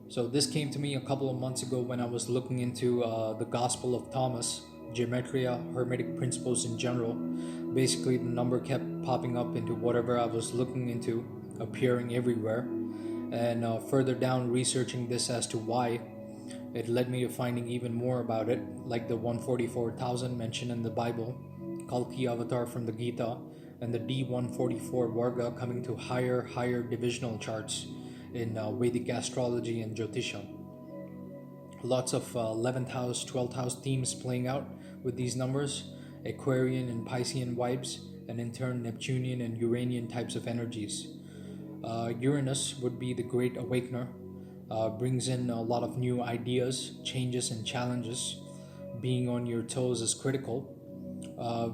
So this came to me a couple of months ago when I was looking into the Gospel of Thomas, gematria, hermetic principles in general. Basically, the number kept popping up into whatever I was looking into, appearing everywhere. And further down, researching this as to why, it led me to finding even more about it, like the 144,000 mentioned in the Bible, Kalki avatar from the Gita, and the D144 Varga coming to higher divisional charts in Vedic astrology and Jyotisha. Lots of 11th house, 12th house themes playing out with these numbers, Aquarian and Piscean vibes, and in turn Neptunian and Uranian types of energies. Uranus would be the great awakener, brings in a lot of new ideas, changes, and challenges. Being on your toes is critical,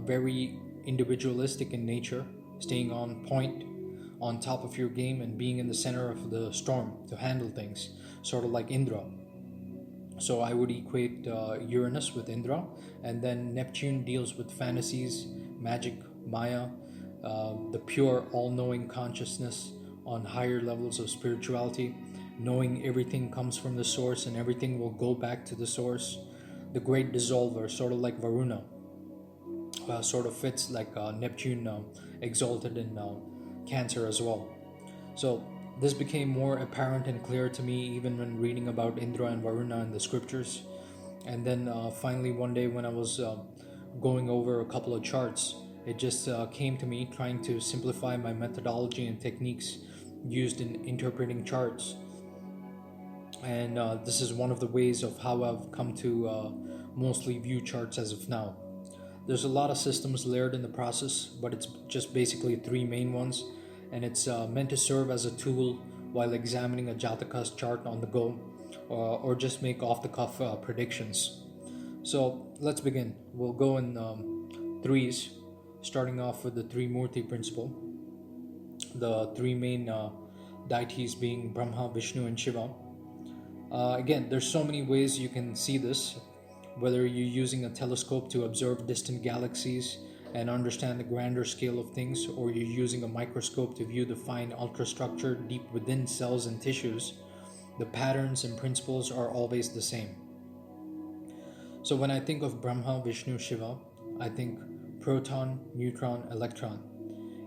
very individualistic in nature, staying on point, on top of your game, and being in the center of the storm to handle things, sort of like Indra. So I would equate Uranus with Indra, and then Neptune deals with fantasies, magic, Maya, the pure all-knowing consciousness on higher levels of spirituality, knowing everything comes from the source and everything will go back to the source. The great dissolver, sort of like Varuna, sort of fits like Neptune exalted in Cancer as well. So this became more apparent and clear to me even when reading about Indra and Varuna in the scriptures. And then finally one day when I was going over a couple of charts, it just came to me trying to simplify my methodology and techniques used in interpreting charts. And this is one of the ways of how I've come to mostly view charts as of now. There's a lot of systems layered in the process, but it's just basically three main ones, and it's meant to serve as a tool while examining a Jataka's chart on the go, or just make off-the-cuff predictions. So let's begin. We'll go in threes, starting off with the Trimurti principle. The three main deities being Brahma, Vishnu, and Shiva. Again, there's so many ways you can see this, whether you're using a telescope to observe distant galaxies and understand the grander scale of things, or you're using a microscope to view the fine ultrastructure deep within cells and tissues, the patterns and principles are always the same. So when I think of Brahma, Vishnu, Shiva, I think proton, neutron, electron,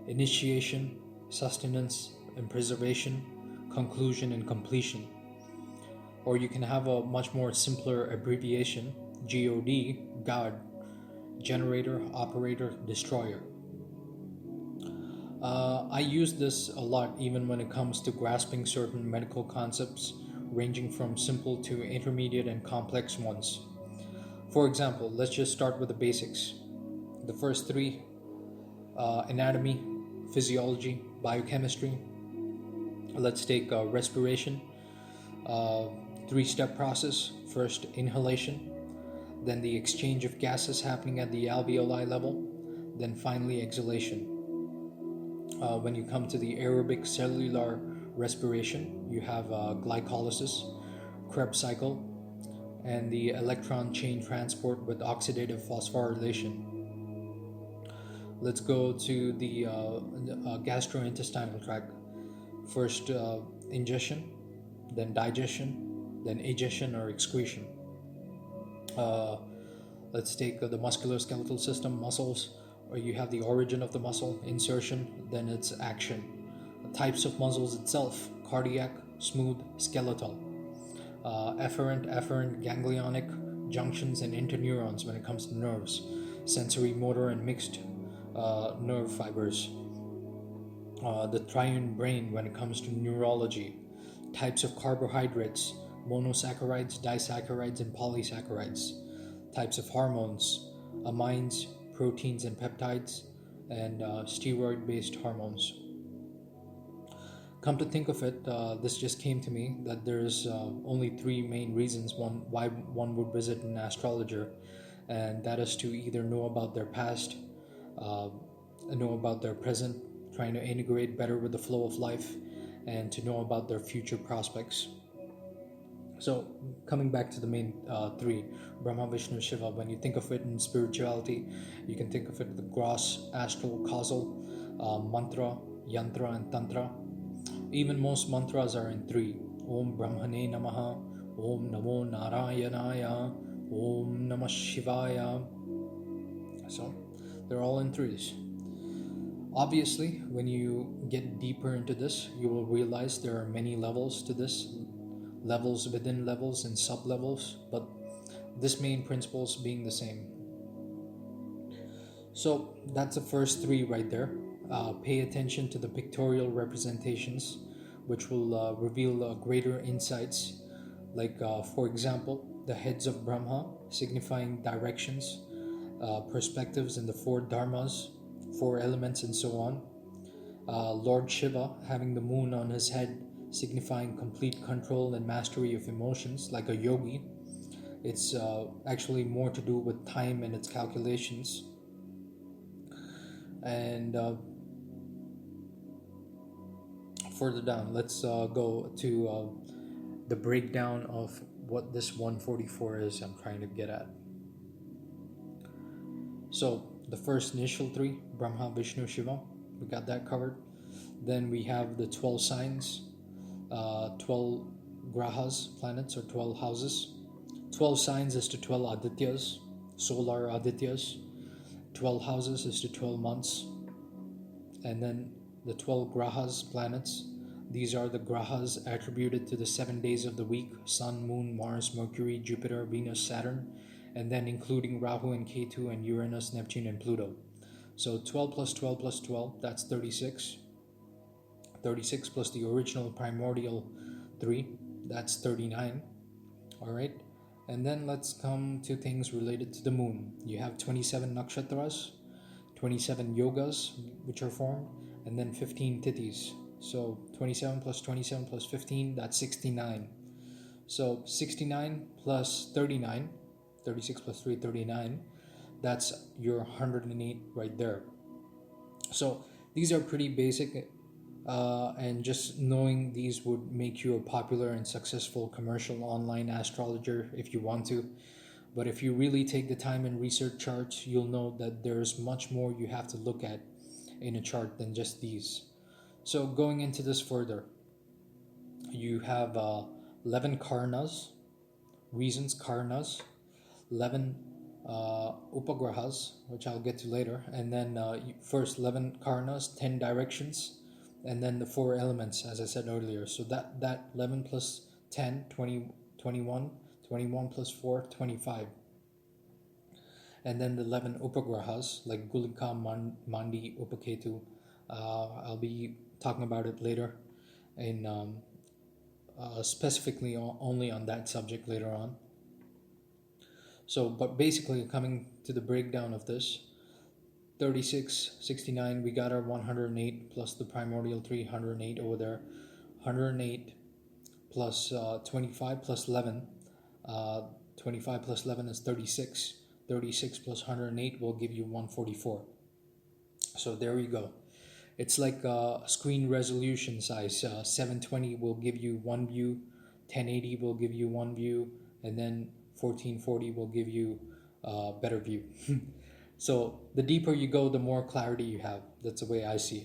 initiation, sustenance and preservation, conclusion and completion. Or you can have a much more simpler abbreviation, God, God, generator, operator, destroyer. I use this a lot even when it comes to grasping certain medical concepts, ranging from simple to intermediate and complex ones. For example, let's just start with the basics. The first three, anatomy, physiology, biochemistry. Let's take respiration, three-step process. First, inhalation, then the exchange of gases happening at the alveoli level, then finally exhalation. When you come to the aerobic cellular respiration, you have glycolysis, Krebs cycle, and the electron chain transport with oxidative phosphorylation. Let's go to the gastrointestinal tract. First, ingestion, then digestion, then egestion or excretion. Let's take the musculoskeletal system, muscles, or you have the origin of the muscle, insertion, then its action. The types of muscles itself, cardiac, smooth, skeletal. Efferent, ganglionic, junctions, and interneurons when it comes to nerves, sensory, motor, and mixed nerve fibers. The triune brain when it comes to neurology, types of carbohydrates, monosaccharides, disaccharides, and polysaccharides, types of hormones, amines, proteins, and peptides, and steroid-based hormones. Come to think of it, this just came to me that there's only three main reasons why one would visit an astrologer, and that is to either know about their past, know about their present, trying to integrate better with the flow of life, and to know about their future prospects. So, coming back to the main three, Brahma, Vishnu, Shiva, when you think of it in spirituality, you can think of it the gross, astral, causal, mantra, yantra, and tantra. Even most mantras are in three, Om Brahmane Namaha, Om Namo Narayanaya, Om Namah Shivaya. So they're all in threes. Obviously, when you get deeper into this, you will realize there are many levels to this, levels within levels and sub-levels, but this main principles being the same. So that's the first three right there. Pay attention to the pictorial representations, which will reveal greater insights, like for example, the heads of Brahma signifying directions, perspectives in the four dharmas, four elements, and so on. Lord Shiva having the moon on his head, signifying complete control and mastery of emotions, like a yogi. It's actually more to do with time and its calculations. And further down, let's go to the breakdown of what this 144 is I'm trying to get at. So the first initial three, Brahma, Vishnu, Shiva, we got that covered. Then we have the 12 signs, 12 grahas, planets, or 12 houses. 12 signs is to 12 adityas, solar adityas. 12 houses is to 12 months. And then the 12 grahas, planets, these are the grahas attributed to the 7 days of the week: Sun, Moon, Mars, Mercury, Jupiter, Venus, Saturn, and then including Rahu and Ketu and Uranus, Neptune, and Pluto. So 12 plus 12 plus 12, that's 36. 36 plus the original primordial 3, that's 39. All right. And then let's come to things related to the moon. You have 27 nakshatras, 27 yogas which are formed, and then 15 tithis. So 27 plus 27 plus 15, that's 69. So 69 plus 39, 36 plus 3, 39, that's your 108 right there. So these are pretty basic, and just knowing these would make you a popular and successful commercial online astrologer if you want to. But if you really take the time and research charts, you'll know that there's much more you have to look at in a chart than just these. So going into this further, you have 11 karnas, reasons, karnas, 11 upagrahas, which I'll get to later, and then first 11 karnas, 10 directions, and then the 4 elements, as I said earlier. So that 11 plus 10, 20, 21, 21 plus 4, 25. And then the 11 upagrahas, like Gulika, Mandi, Upaketu. I'll be talking about it later, in specifically only on that subject later on. So, but basically coming to the breakdown of this, 36, 69, we got our 108 plus the primordial 308 over there. 108 plus 25 plus 11. 25 plus 11 is 36. 36 plus 108 will give you 144. So there you go. It's like screen resolution size. 720 will give you one view, 1080 will give you one view, and then 1440 will give you a better view. So the deeper you go, the more clarity you have. That's the way I see it.